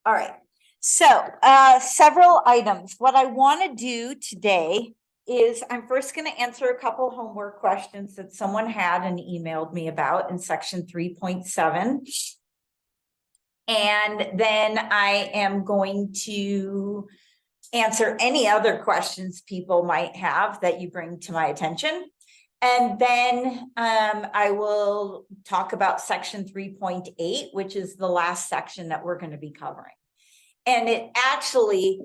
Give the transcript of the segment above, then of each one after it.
All right. So several items. What I want to do today is I'm first going to answer a couple homework questions that someone had and emailed me about in section 3.7. And then I am going to answer any other questions people might have that you bring to my attention. And then I will talk about section 3.8, which is the last section that we're going to be covering. And it actually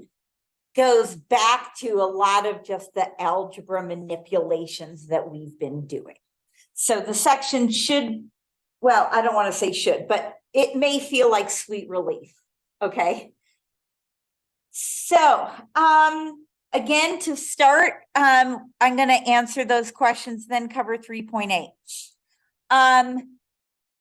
goes back to a lot of just the algebra manipulations that we've been doing. So the section should, well, I don't want to say should, but it may feel like sweet relief. Okay. So, again, to start, I'm going to answer those questions, then cover 3.8.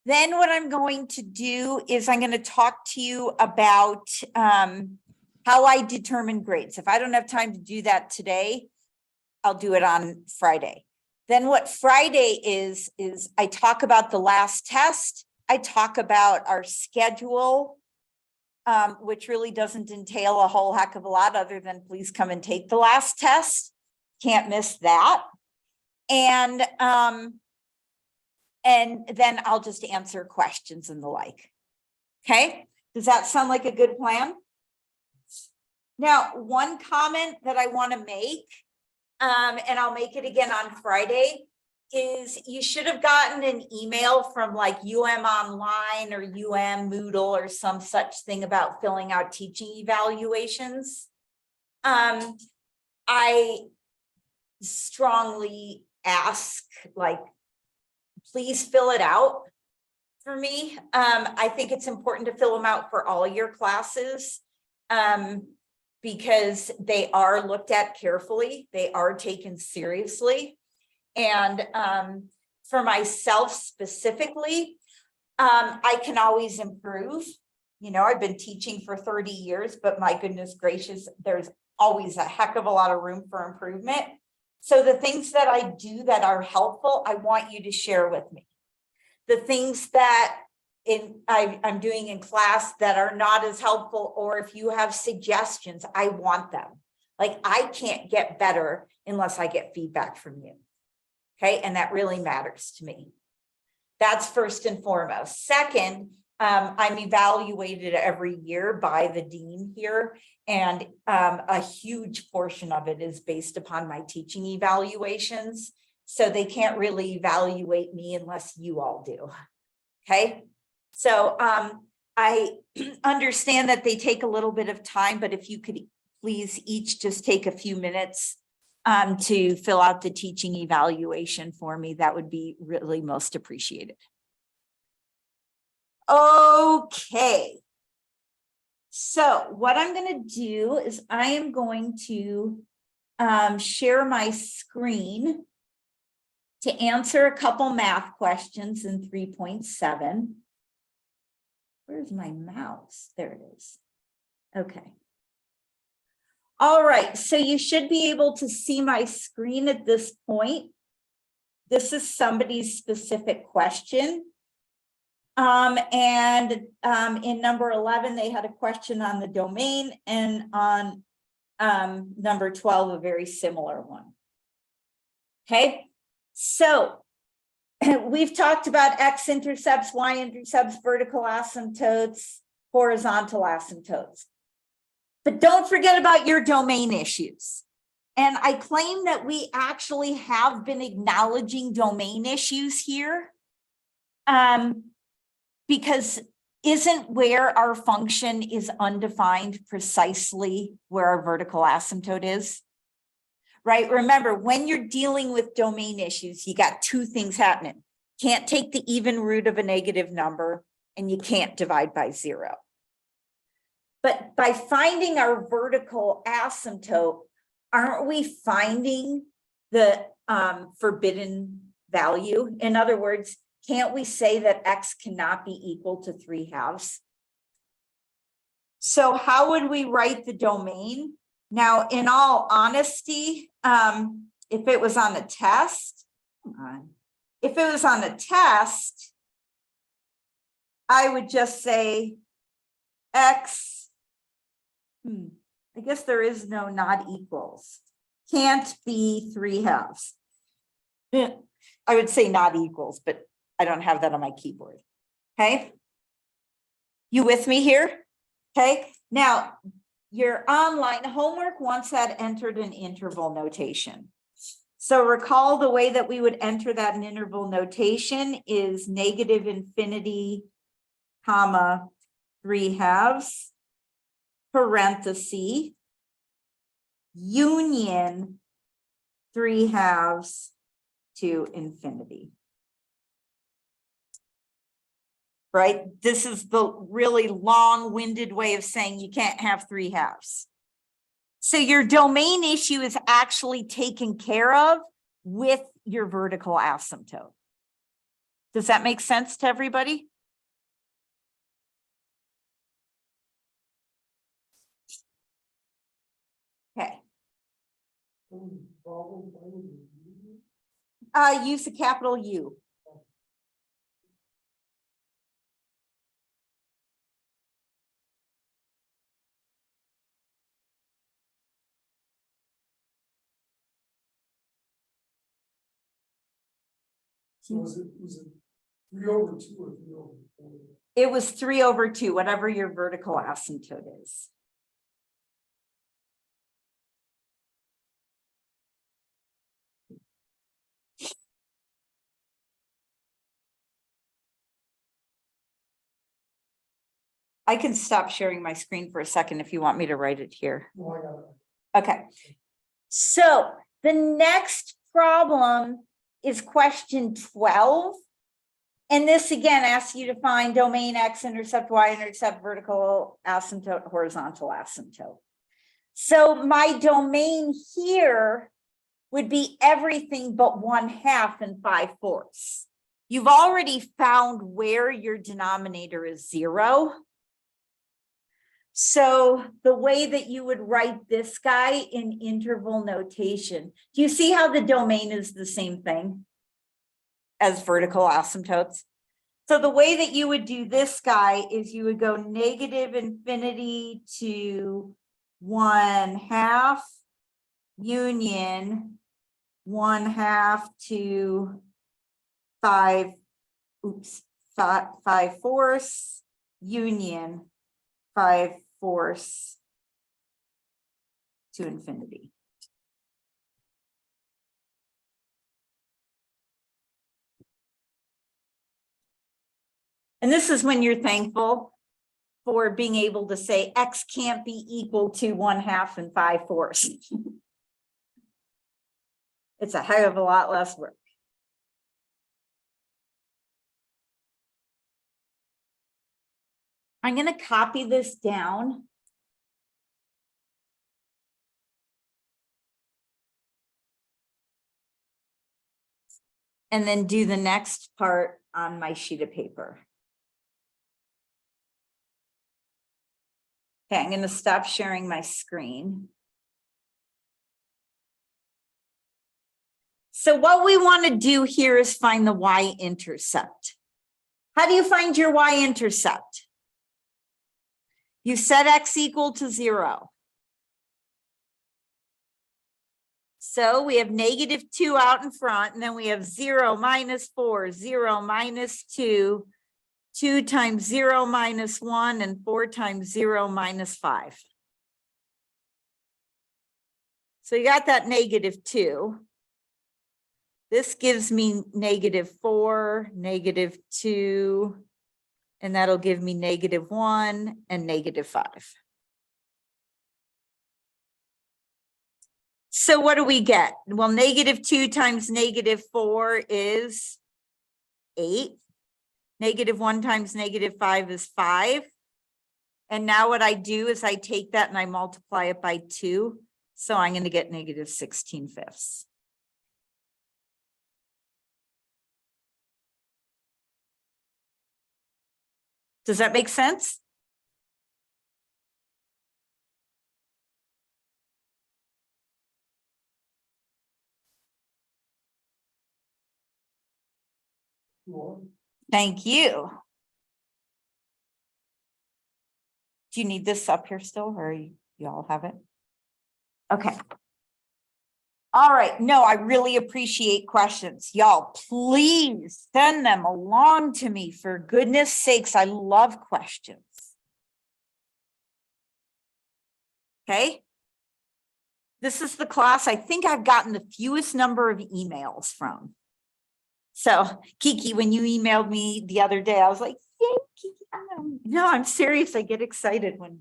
Then what I'm going to do is I'm going to talk to you about how I determine grades. If I don't have time to do that today, I'll do it on Friday. Then what Friday is I talk about the last test. I talk about our schedule, which really doesn't entail a whole heck of a lot other than please come and take the last test. Can't miss that. And then I'll just answer questions and the like. Okay, does that sound like a good plan? Now, one comment that I want to make, and I'll make it again on Friday, is you should have gotten an email from like UM Online or UM Moodle or some such thing about filling out teaching evaluations. I strongly ask, like, please fill it out for me. I think it's important to fill them out for all your classes because they are looked at carefully. They are taken seriously. And for myself specifically, I can always improve. You know, I've been teaching for 30 years, but my goodness gracious, there's always a heck of a lot of room for improvement. So the things that I do that are helpful, I want you to share with me. The things that I'm doing in class that are not as helpful, or if you have suggestions, I want them. Like, I can't get better unless I get feedback from you. Okay, and that really matters to me. That's first and foremost. Second, I'm evaluated every year by the dean here, and a huge portion of it is based upon my teaching evaluations. So they can't really evaluate me unless you all do. Okay, so I understand that they take a little bit of time, but if you could please each just take a few minutes to fill out the teaching evaluation for me, that would be really most appreciated. Okay. So what I'm going to do is I am going to share my screen to answer a couple math questions in 3.7. Where's my mouse? There it is. Okay. All right, so you should be able to see my screen at this point. This is somebody's specific question. In number 11, they had a question on the domain, and on number 12, a very similar one. Okay, so we've talked about x-intercepts, y-intercepts, vertical asymptotes, horizontal asymptotes. But don't forget about your domain issues. And I claim that we actually have been acknowledging domain issues here. Because isn't where our function is undefined precisely where our vertical asymptote is? Right? Remember, when you're dealing with domain issues, you got two things happening. Can't take the even root of a negative number, and you can't divide by 0. But by finding our vertical asymptote, aren't we finding the forbidden value? In other words, can't we say that x cannot be equal to 3/2? So how would we write the domain? Now, in all honesty, if it was on a test, I would just say x I guess there is no not equals. Can't be 3/2. I would say not equals, but I don't have that on my keyboard. Okay. You with me here? Okay. Now, your online homework wants that entered in interval notation. So recall the way that we would enter that in interval notation is negative infinity, comma, 3/2, parenthesis, union 3/2 to infinity. Right? This is the really long-winded way of saying you can't have 3/2. So your domain issue is actually taken care of with your vertical asymptote. Does that make sense to everybody? Okay. Use a capital U. Was it 3/2 or 3/4? It was 3/2, whatever your vertical asymptote is. I can stop sharing my screen for a second if you want me to write it here. No, I got it. Okay. So the next problem is question 12. And this again asks you to find domain x-intercept, y-intercept, vertical asymptote, horizontal asymptote. So my domain here would be everything but 1/2 and 5/4. You've already found where your denominator is 0. So the way that you would write this guy in interval notation, do you see how the domain is the same thing as vertical asymptotes? So the way that you would do this guy is you would go negative infinity to 1/2 union 1/2 to 5/4 union 5/4 to infinity. And this is when you're thankful for being able to say x can't be equal to 1/2 and 5/4. It's a heck of a lot less work. I'm going to copy this down. And then do the next part on my sheet of paper. Okay, I'm going to stop sharing my screen. So what we want to do here is find the y-intercept. How do you find your y-intercept? You set x equal to 0. So we have -2 out in front, and then we have 0 - 4, 0 - 2, 2 times 0 - 1, and 4 times 0 - 5. So you got that -2. This gives me -4, -2, and that'll give me -1 and -5. So what do we get? Well, -2 times -4 is 8. -1 times -5 is 5. And now what I do is I take that and I multiply it by 2. So I'm going to get -16/5. Does that make sense? Thank you. Do you need this up here still, or are you? You all have it? Okay. All right. No, I really appreciate questions. Y'all, please send them along to me for goodness sakes. I love questions. Okay. This is the class I think I've gotten the fewest number of emails from. So Kiki, when you emailed me the other day, I was like, yay, Kiki. No, I'm serious. I get excited when,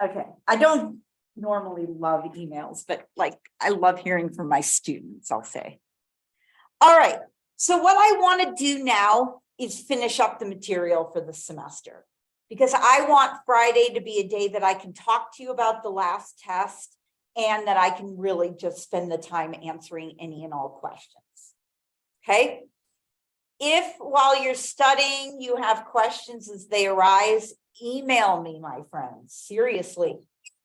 okay. I don't normally love emails, but like, I love hearing from my students, I'll say. All right. So what I want to do now is finish up the material for the semester, because I want Friday to be a day that I can talk to you about the last test and that I can really just spend the time answering any and all questions. Okay. If while you're studying, you have questions as they arise, email me, my friends. Seriously,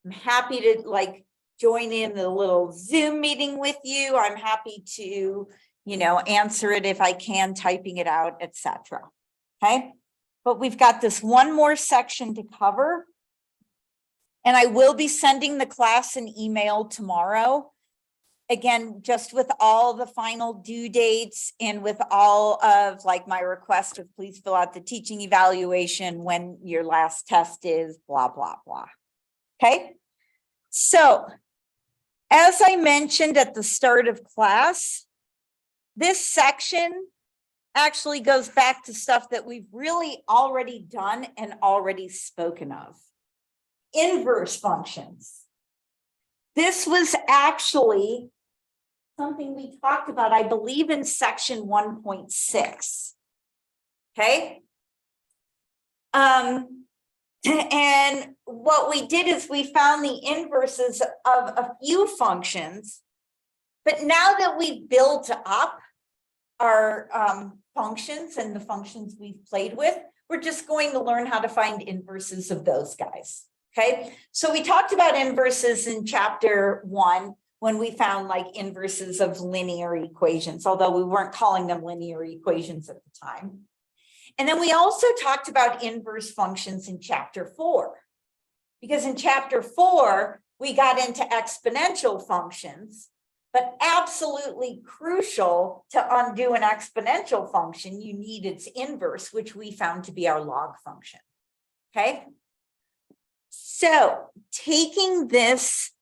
I'm happy to like join in the little Zoom meeting with you. I'm happy to, you know, answer it if I can, typing it out, etc. Okay. But we've got this one more section to cover. And I will be sending the class an email tomorrow. Again, just with all the final due dates and with all of like my request of please fill out the teaching evaluation when your last test is, blah, blah, blah. Okay. So as I mentioned at the start of class, this section actually goes back to stuff that we've really already done and already spoken of. Inverse functions. This was actually something we talked about, I believe, in section 1.6. Okay. And what we did is we found the inverses of a few functions, but now that we've built up our functions and the functions we've played with, we're just going to learn how to find inverses of those guys. Okay, so we talked about inverses in chapter 1 when we found like inverses of linear equations, although we weren't calling them linear equations at the time. And then we also talked about inverse functions in chapter 4, because in chapter 4, we got into exponential functions, but absolutely crucial to undo an exponential function, you need its inverse, which we found to be our log function. Okay. So taking this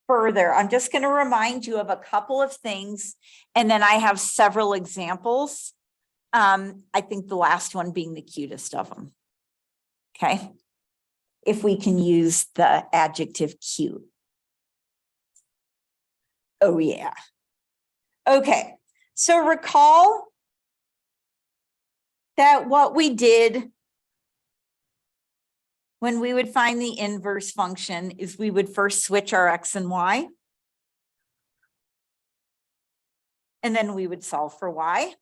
further, I'm just going to remind you of a couple of things, and then I have several examples. I think the last one being the cutest of them. Okay. If we can use the adjective cute. Oh, yeah. Okay. So recall that what we did when we would find the inverse function is we would first switch our X and Y. And then we would solve for Y.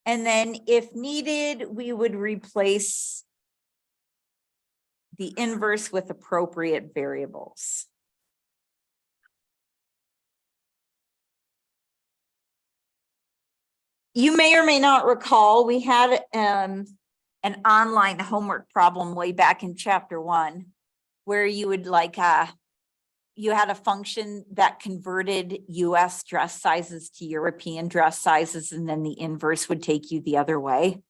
And then if needed, we would replace the inverse with appropriate variables. You may or may not recall, we had an online homework problem way back in chapter 1, where you would like, you had a function that converted US dress sizes to European dress sizes, and then the inverse would take you the other way.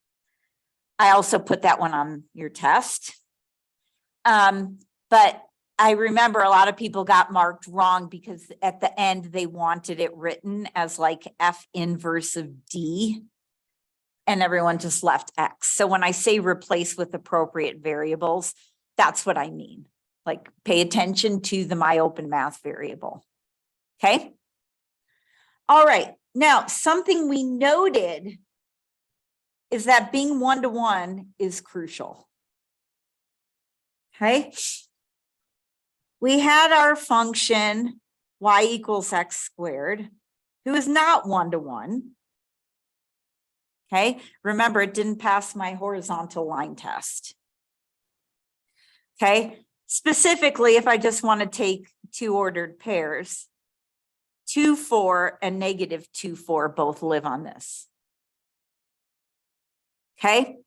I also put that one on your test. But I remember a lot of people got marked wrong because at the end they wanted it written as like F inverse of D, and everyone just left X. So when I say replace with appropriate variables, that's what I mean. Like pay attention to the MyOpenMath variable. Okay. All right. Now, something we noted is that being one-to-one is crucial. Okay. We had our function y equals x squared, who is not one-to-one. Okay. Remember, it didn't pass my horizontal line test. Okay. Specifically, if I just want to take two ordered pairs, 2, 4 and negative 2, 4 both live on this. Okay.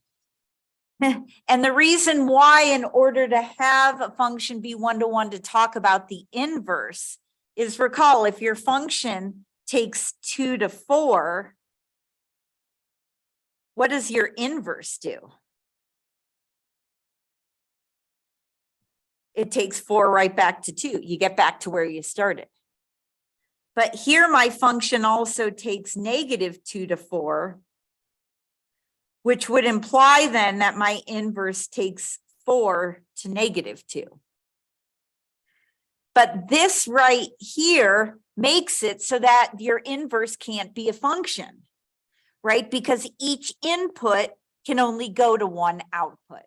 And the reason why, in order to have a function be 1-to-1 to talk about the inverse, is recall if your function takes 2 to 4, what does your inverse do? It takes 4 right back to 2. You get back to where you started. But here my function also takes -2 to 4, which would imply then that my inverse takes 4 to -2. But this right here makes it so that your inverse can't be a function, right? Because each input can only go to one output.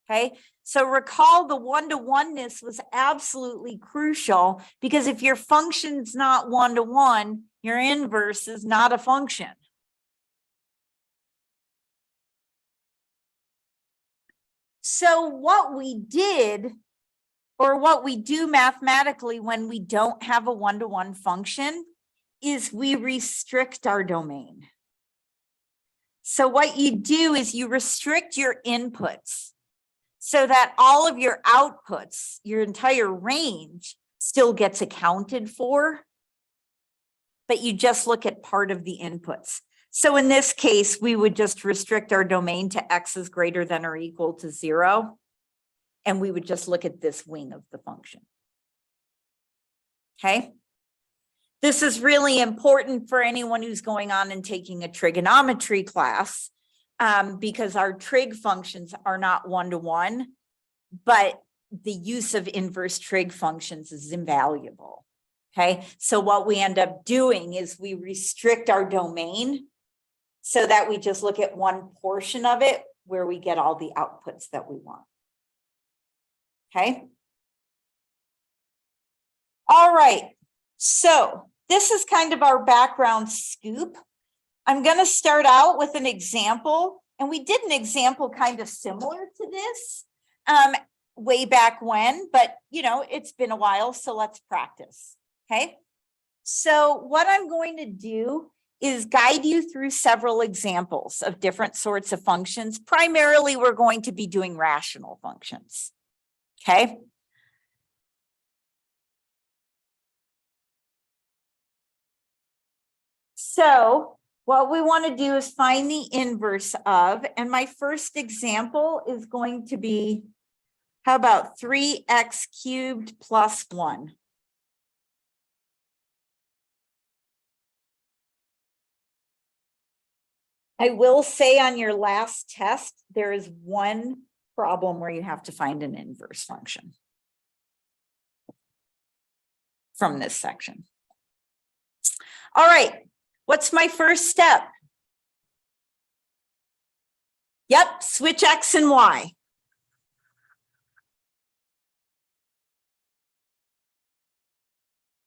Okay, so recall the 1-to-oneness was absolutely crucial, because if your function's not 1-to-1, your inverse is not a function. So what we did, or what we do mathematically when we don't have a 1-to-1 function, is we restrict our domain. So what you do is you restrict your inputs so that all of your outputs, your entire range, still gets accounted for, but you just look at part of the inputs. So in this case, we would just restrict our domain to x is greater than or equal to 0. And we would just look at this wing of the function. Okay. This is really important for anyone who's going on and taking a trigonometry class, because our trig functions are not 1-to-1, but the use of inverse trig functions is invaluable. Okay, so what we end up doing is we restrict our domain so that we just look at one portion of it where we get all the outputs that we want. Okay. All right, so this is kind of our background scoop. I'm going to start out with an example, and we did an example kind of similar to this way back when, but you know, it's been a while, so let's practice. Okay, so what I'm going to do is guide you through several examples of different sorts of functions. Primarily, we're going to be doing rational functions. Okay. So what we want to do is find the inverse of, and my first example is going to be, how about 3x cubed plus 1? I will say on your last test, there is one problem where you have to find an inverse function from this section. All right, what's my first step? Yep, switch x and y.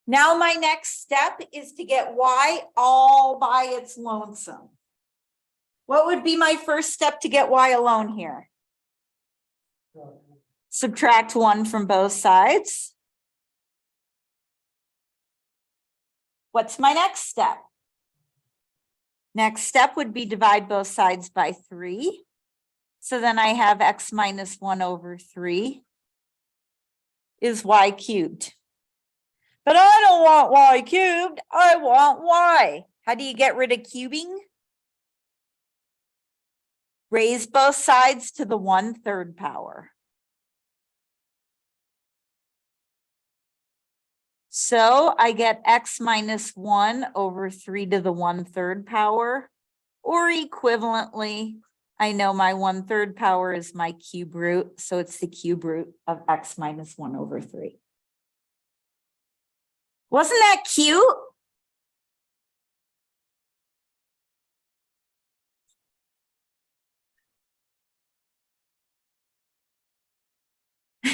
Now my next step is to get y all by its lonesome. What would be my first step to get y alone here? Subtract 1 from both sides. What's my next step? Next step would be divide both sides by 3. So then I have x minus 1 over 3 is y cubed. But I don't want y cubed, I want y. How do you get rid of cubing? Raise both sides to the 1/3 power. So I get x minus 1 over 3 to the 1/3 power, or equivalently, I know my 1/3 power is my cube root, so it's the cube root of x minus 1 over 3. Wasn't that cute?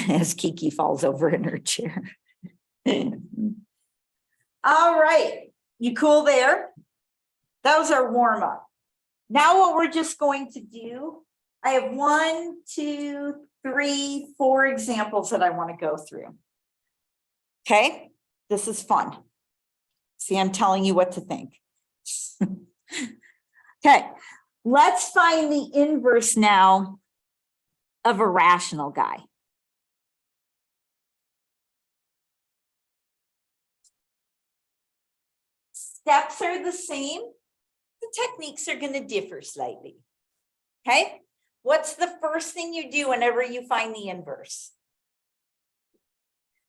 As Kiki falls over in her chair. All right, you cool there? That was our warm up. Now what we're just going to do, I have 1, 2, 3, 4 examples that I want to go through. Okay, this is fun. See, I'm telling you what to think. Okay, Let's find the inverse now of a rational guy. Steps are the same. The techniques are going to differ slightly. Okay. What's the first thing you do whenever you find the inverse?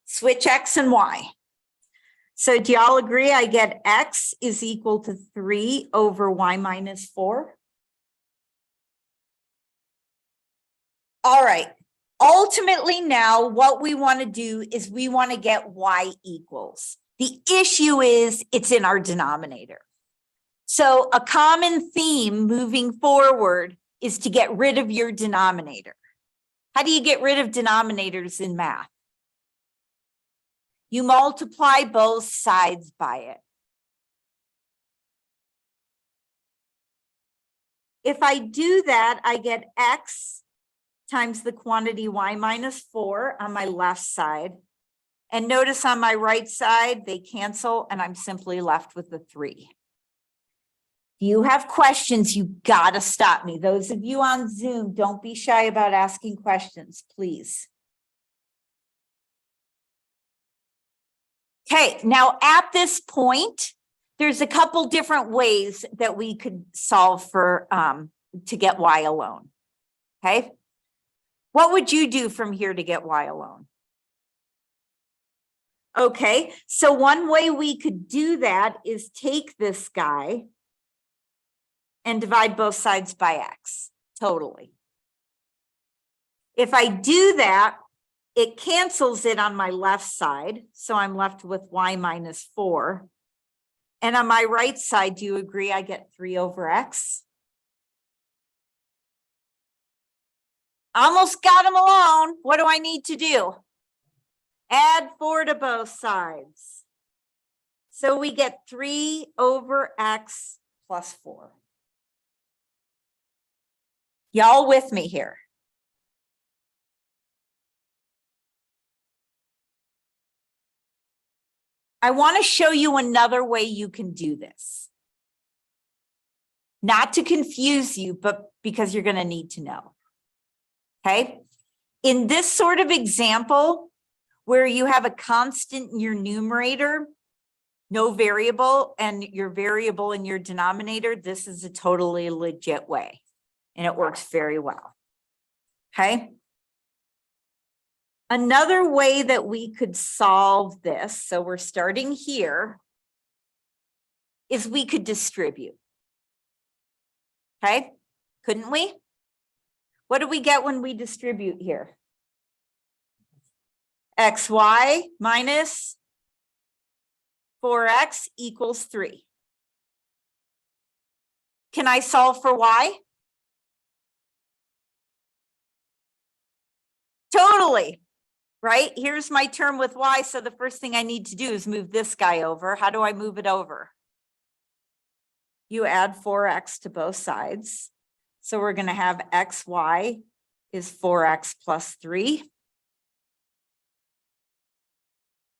Switch X and Y. So do y'all agree I get X is equal to 3 over Y minus 4? All right. Ultimately now what we want to do is we want to get Y equals. The issue is it's in our denominator. So a common theme moving forward is to get rid of your denominator. How do you get rid of denominators in math? You multiply both sides by it. If I do that, I get X times the quantity Y minus 4 on my left side. And notice on my right side, they cancel and I'm simply left with the 3. If you have questions, you gotta stop me. Those of you on Zoom, don't be shy about asking questions, please. Okay, now at this point, there's a couple different ways that we could solve for to get Y alone. Okay, what would you do from here to get Y alone? Okay, so one way we could do that is take this guy and divide both sides by X, totally. If I do that, it cancels it on my left side, so I'm left with Y minus 4. And on my right side, do you agree I get 3 over X? Almost got them alone. What do I need to do? Add 4 to both sides. So we get 3 over X plus 4. Y'all with me here? I want to show you another way you can do this. Not to confuse you, but because you're going to need to know. Okay. In this sort of example, where you have a constant in your numerator, no variable, and your variable in your denominator, this is a totally legit way. And it works very well. Okay. Another way that we could solve this, so we're starting here, is we could distribute. Okay, couldn't we? What do we get when we distribute here? XY minus 4X equals 3. Can I solve for Y? Totally. Right? Here's my term with Y. So the first thing I need to do is move this guy over. How do I move it over? You add 4X to both sides. So we're going to have XY is 4X plus 3.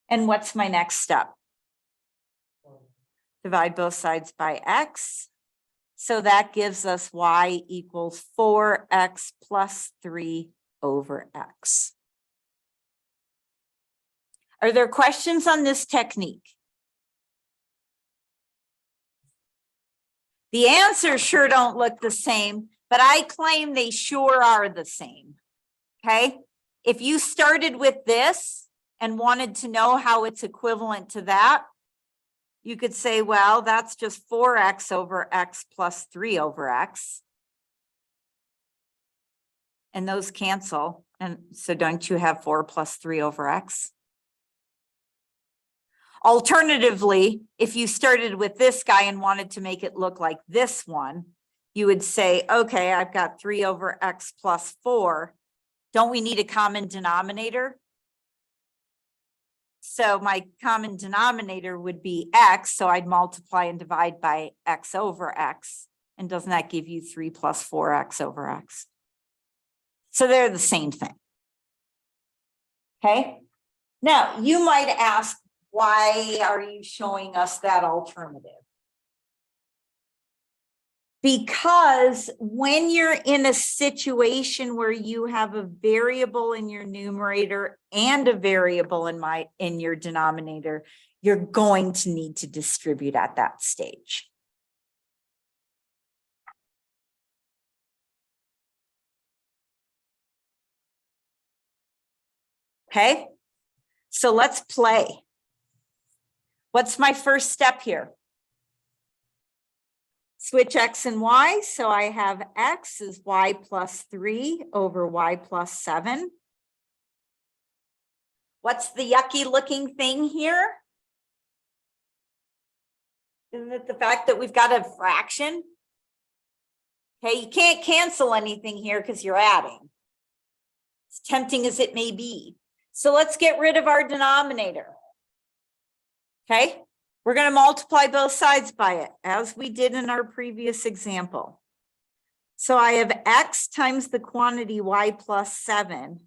And what's my next step? Divide both sides by X. So that gives us Y equals 4X plus 3 over X. Are there questions on this technique? The answers sure don't look the same, but I claim they sure are the same. Okay. If you started with this and wanted to know how it's equivalent to that, you could say, well, that's just 4X over X plus 3 over X. And those cancel. And so don't you have 4 plus 3 over X? Alternatively, if you started with this guy and wanted to make it look like this one, you would say, okay, I've got 3 over X plus 4. Don't we need a common denominator? So my common denominator would be X. So I'd multiply and divide by X over X. And doesn't that give you 3 plus 4X over X? So they're the same thing. Okay. Now you might ask, why are you showing us that alternative? Because when you're in a situation where you have a variable in your numerator and a variable in your denominator, you're going to need to distribute at that stage. Okay, so let's play. What's my first step here? Switch X and Y. So I have X is Y plus 3 over Y plus 7. What's the yucky looking thing here? Isn't it the fact that we've got a fraction? Okay, you can't cancel anything here because you're adding. As tempting as it may be. So let's get rid of our denominator. Okay, we're going to multiply both sides by it, as we did in our previous example. So I have X times the quantity Y plus 7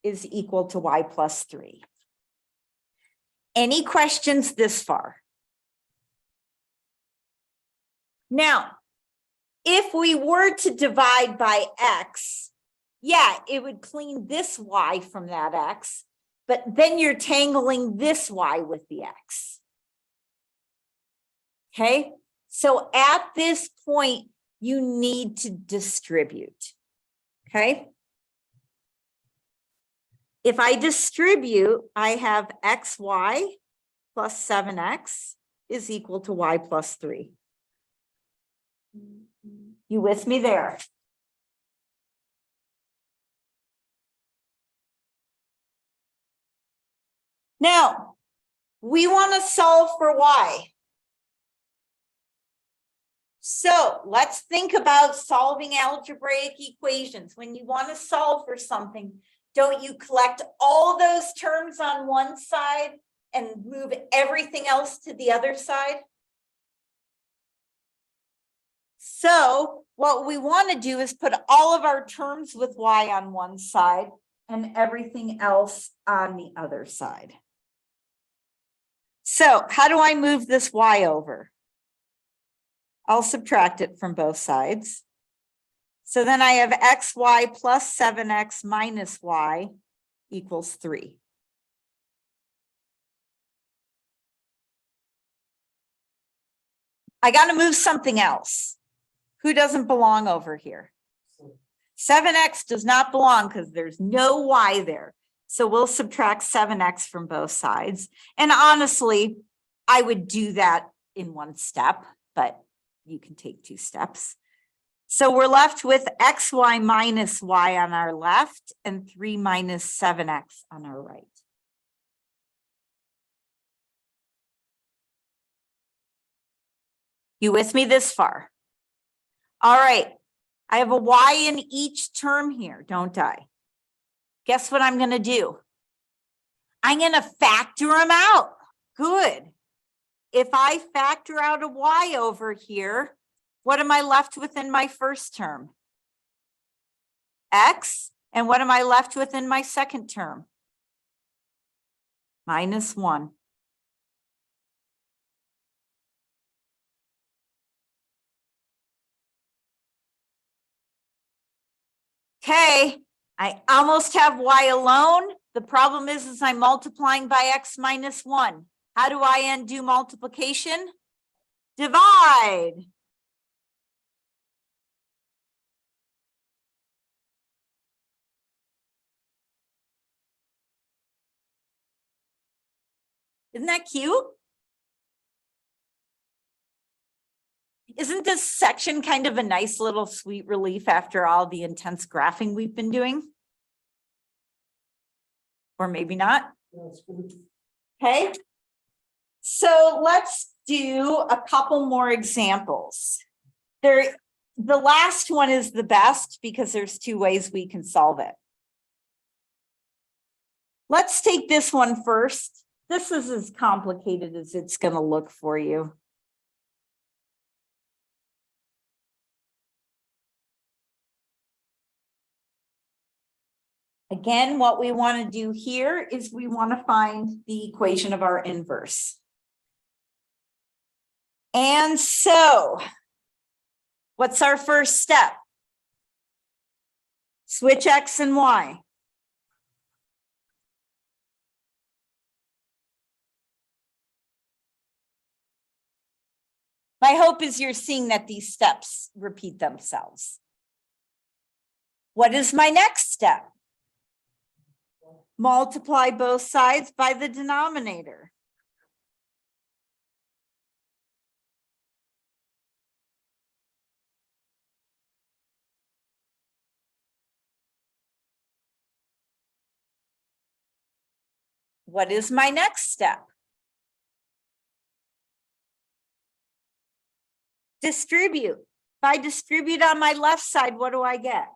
is equal to Y plus 3. Any questions this far? Now, if we were to divide by X, yeah, it would clean this Y from that X, but then you're tangling this Y with the X. Okay, so at this point, you need to distribute. Okay. If I distribute, I have XY plus 7X is equal to Y plus 3. You with me there? Now, we want to solve for Y. So let's think about solving algebraic equations. When you want to solve for something, don't you collect all those terms on one side and move everything else to the other side? So what we want to do is put all of our terms with Y on one side and everything else on the other side. So how do I move this Y over? I'll subtract it from both sides. So then I have XY plus 7X minus Y equals 3. I got to move something else. Who doesn't belong over here? 7X does not belong because there's no Y there. So we'll subtract 7X from both sides. And honestly, I would do that in one step, but you can take 2 steps. So we're left with XY minus Y on our left and 3 minus 7X on our right. You with me this far? All right, I have a Y in each term here, don't I? Guess what I'm going to do? I'm going to factor them out. Good. If I factor out a Y over here, what am I left with in my first term? X. And what am I left with in my second term? Minus 1. Okay, I almost have Y alone. The problem is I'm multiplying by X minus 1. How do I undo multiplication? Divide. Isn't that cute? Isn't this section kind of a nice little sweet relief after all the intense graphing we've been doing? Or maybe not. Okay. So let's do a couple more examples. The last one is the best because there's 2 ways we can solve it. Let's take this one first. This is as complicated as it's going to look for you. Again, what we want to do here is we want to find the equation of our inverse. And so What's our first step? Switch X and Y. My hope is you're seeing that these steps repeat themselves. What is my next step? Multiply both sides by the denominator. What is my next step? Distribute. If I distribute on my left side, what do I get?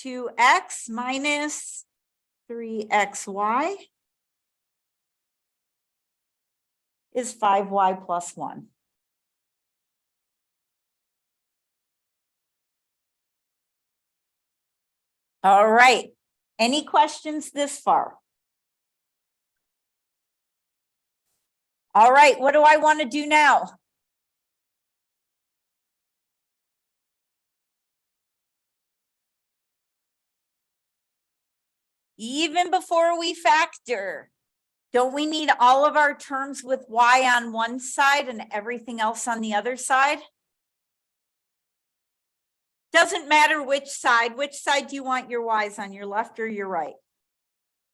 2x minus 3xy is 5y plus 1. All right. Any questions this far? All right, what do I want to do now? Even before we factor, don't we need all of our terms with y on one side and everything else on the other side? Doesn't matter which side do you want your y's on, your left or your right?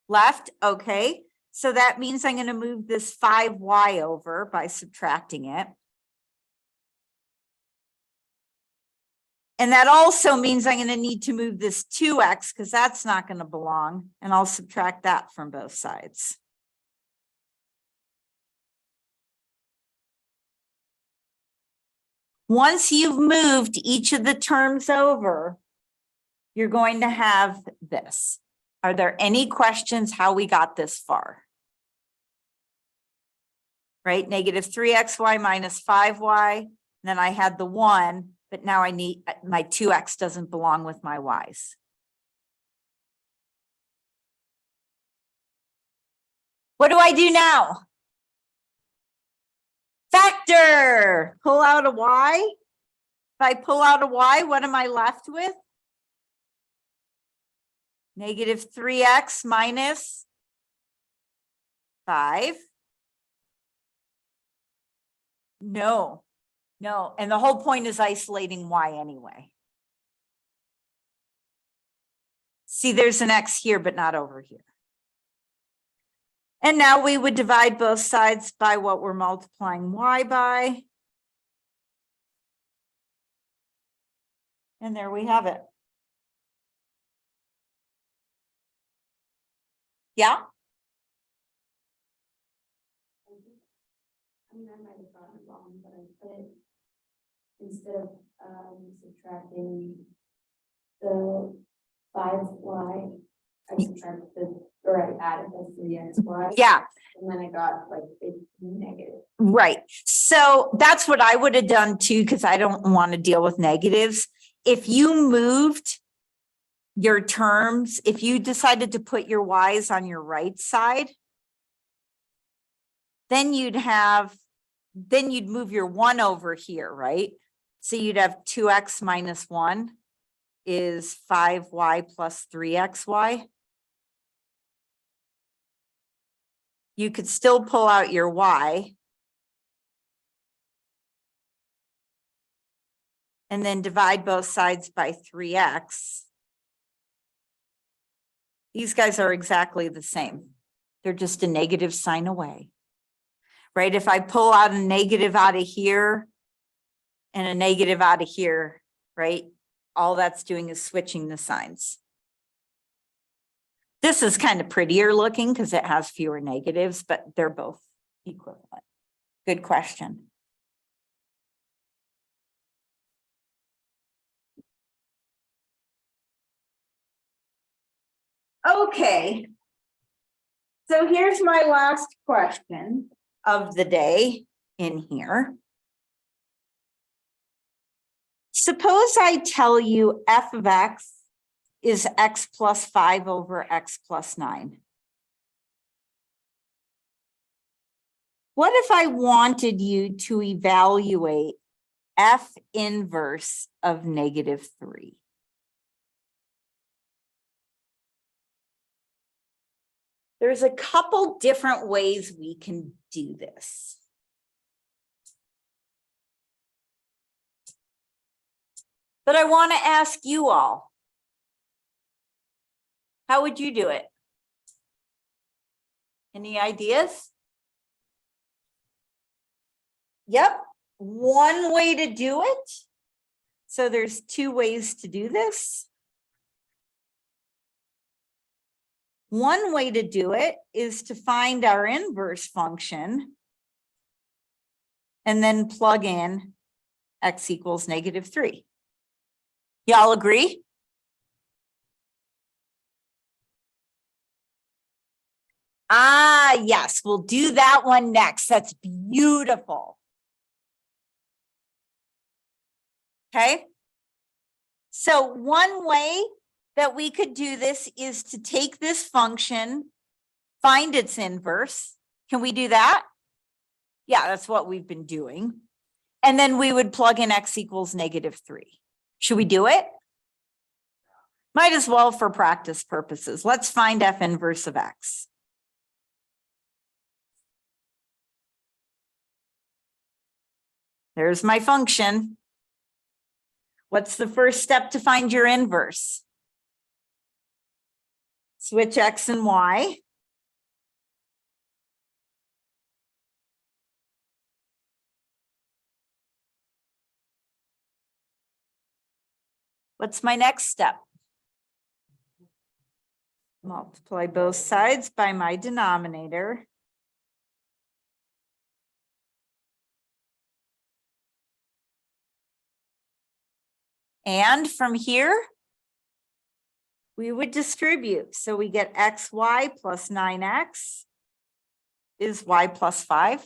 Left, okay. So that means I'm going to move this 5y over by subtracting it. And that also means I'm going to need to move this 2x because that's not going to belong. And I'll subtract that from both sides. Once you've moved each of the terms over, you're going to have this. Are there any questions how we got this far? Right, negative 3xy minus 5y. Then I had the 1, but now I need my 2x doesn't belong with my y's. What do I do now? Factor, pull out a y. If I pull out a y, what am I left with? Negative 3x minus 5. No. And the whole point is isolating y anyway. See, there's an x here, but not over here. And now we would divide both sides by what we're multiplying y by. And there we have it. Yeah? I mean, I might have gotten it wrong, but I put it instead of subtracting the 5y, I subtracted I added the 3xy. Yeah. And then I got like a negative. Right. So that's what I would have done too, because I don't want to deal with negatives. If you moved your terms, if you decided to put your y's on your right side, then you'd move your 1 over here, right? So you'd have 2x minus 1 is 5y plus 3xy. You could still pull out your y and then divide both sides by 3x. These guys are exactly the same. They're just a negative sign away, right? If I pull out a negative out of here and a negative out of here, right? All that's doing is switching the signs. This is kind of prettier looking because it has fewer negatives, but they're both equivalent. Good question. Okay. So here's my last question of the day in here. Suppose I tell you f of x is x plus 5 over x plus 9. What if I wanted you to evaluate F inverse of -3? There's a couple different ways we can do this. But I want to ask you all, how would you do it? Any ideas? Yep, one way to do it. So there's two ways to do this. One way to do it is to find our inverse function and then plug in x equals -3. Y'all agree? Ah, yes, we'll do that one next. That's beautiful. Okay. So one way that we could do this is to take this function, find its inverse. Can we do that? Yeah, that's what we've been doing. And then we would plug in x equals -3. Should we do it? Might as well for practice purposes. Let's find F inverse of x. There's my function. What's the first step to find your inverse? Switch x and y. What's my next step? Multiply both sides by my denominator. And from here, we would distribute. So we get xy plus 9x is y plus 5.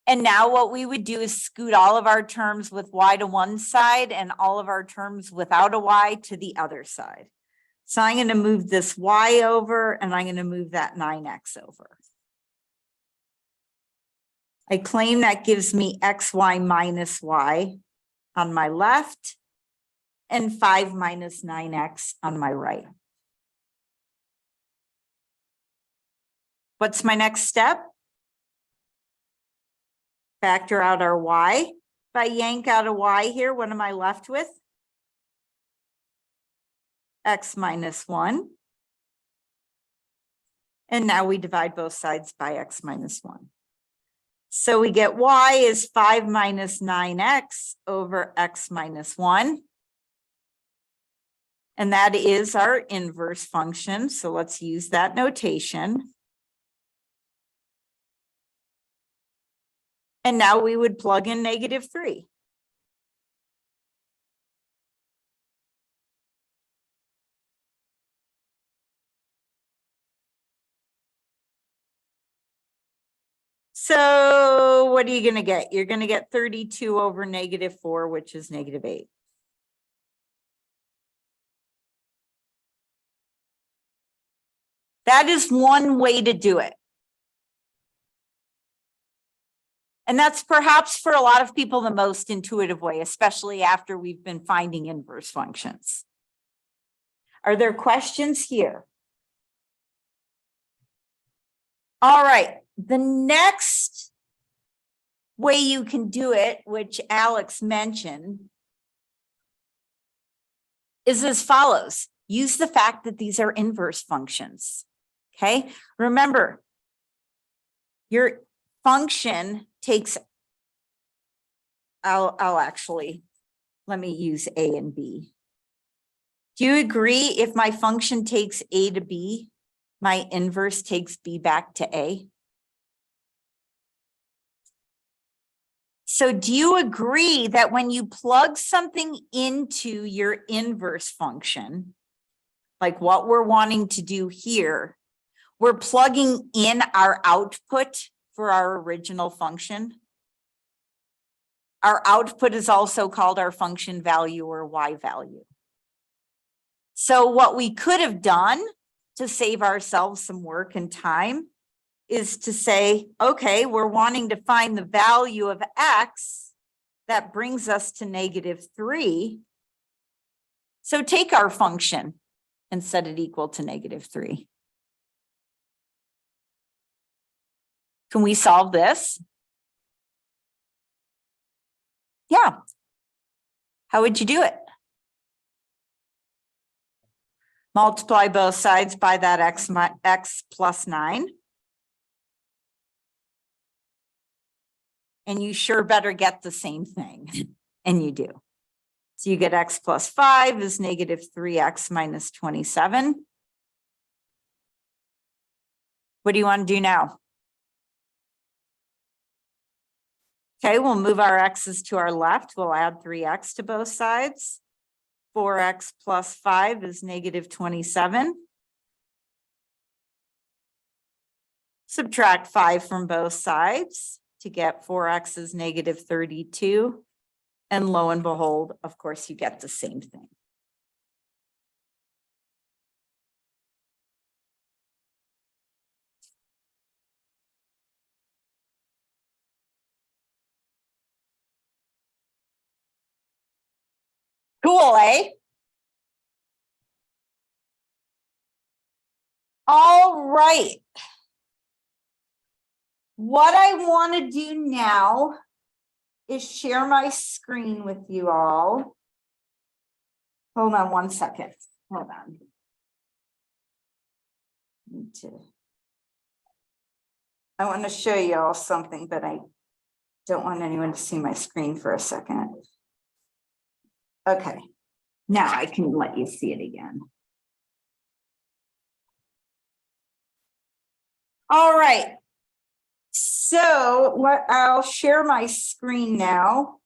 And now what we would do is scoot all of our terms with y to one side and all of our terms without a y to the other side. So I'm going to move this y over and I'm going to move that 9x over. I claim that gives me xy minus y on my left and 5 minus 9x on my right. What's my next step? Factor out our y. If I yank out a y here, what am I left with? X minus 1. And now we divide both sides by x minus 1. So we get y is 5 minus 9x over x minus 1. And that is our inverse function. So let's use that notation. And now we would plug in -3. So what are you going to get? You're going to get 32 over -4, which is -8. That is one way to do it. And that's perhaps for a lot of people the most intuitive way, especially after we've been finding inverse functions. Are there questions here? All right, the next way you can do it, which Alex mentioned, is as follows. Use the fact that these are inverse functions. Okay, remember, your function takes, I'll actually, let me use A and B. Do you agree if my function takes A to B, my inverse takes B back to A? So do you agree that when you plug something into your inverse function, like what we're wanting to do here, we're plugging in our output for our original function? Our output is also called our function value or y value. So what we could have done to save ourselves some work and time is to say, okay, we're wanting to find the value of X that brings us to -3. So take our function and set it equal to -3. Can we solve this? Yeah. How would you do it? Multiply both sides by that x plus 9. And you sure better get the same thing. And you do. So you get x plus 5 is -3x minus 27. What do you want to do now? Okay, we'll move our x's to our left. We'll add 3x to both sides. 4x plus 5 is -27. Subtract 5 from both sides to get 4x is -32. And lo and behold, of course, you get the same thing. Cool, eh? All right. What I want to do now is share my screen with you all. Hold on one second. Hold on. I want to show you all something, but I don't want anyone to see my screen for a second. Okay, now I can let you see it again. All right. So I'll share my screen now.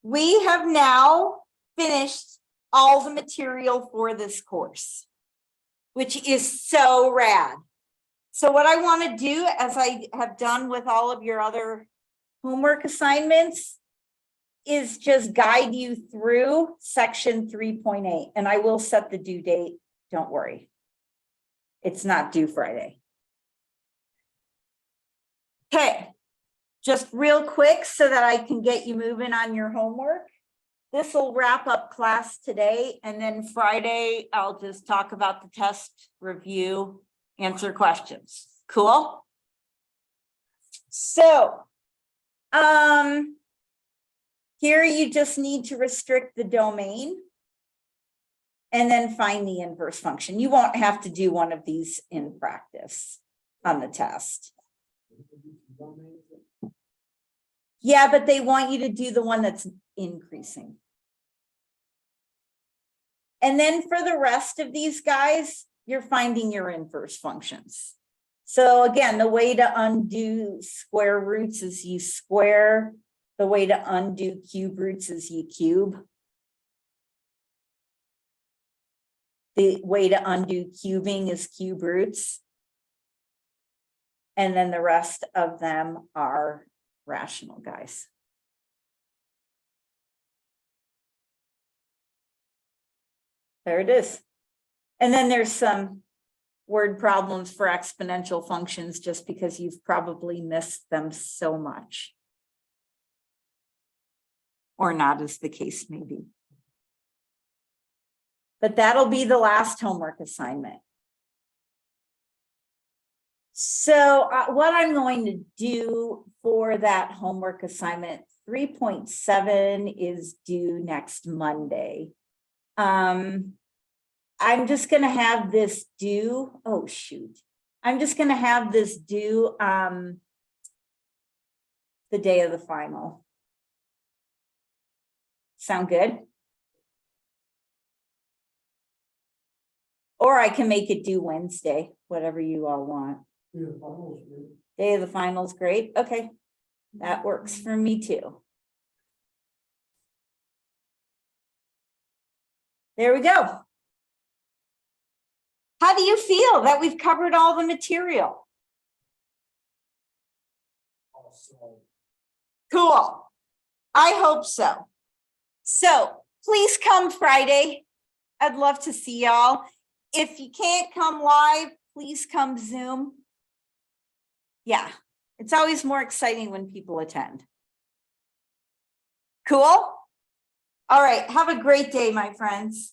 We have now finished all the material for this course, which is so rad. So what I want to do, as I have done with all of your other homework assignments, is just guide you through section 3.8, and I will set the due date. Don't worry. It's not due Friday. Okay, just real quick so that I can get you moving on your homework. This will wrap up class today, and then Friday, I'll just talk about the test, review, answer questions. Cool? So, here you just need to restrict the domain and then find the inverse function. You won't have to do one of these in practice on the test. Yeah, but they want you to do the one that's increasing. And then for the rest of these guys, you're finding your inverse functions. So again, the way to undo square roots is you square. The way to undo cube roots is you cube. The way to undo cubing is cube roots. And then the rest of them are rational guys. There it is. And then there's some word problems for exponential functions just because you've probably missed them so much. Or not, as the case may be. But that'll be the last homework assignment. So what I'm going to do for that homework assignment, 3.7 is due next Monday. I'm just going to have this due. Oh, shoot. I'm just going to have this due the day of the final. Sound good? Or I can make it due Wednesday, whatever you all want. Yeah, the finals, right? Day of the finals, great. Okay, that works for me too. There we go. How do you feel that we've covered all the material? Also, Cool. I hope so. So please come Friday. I'd love to see y'all. If you can't come live, please come Zoom. Yeah, it's always more exciting when people attend. Cool? All right, have a great day, my friends.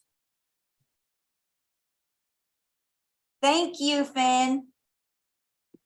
Thank you, Finn.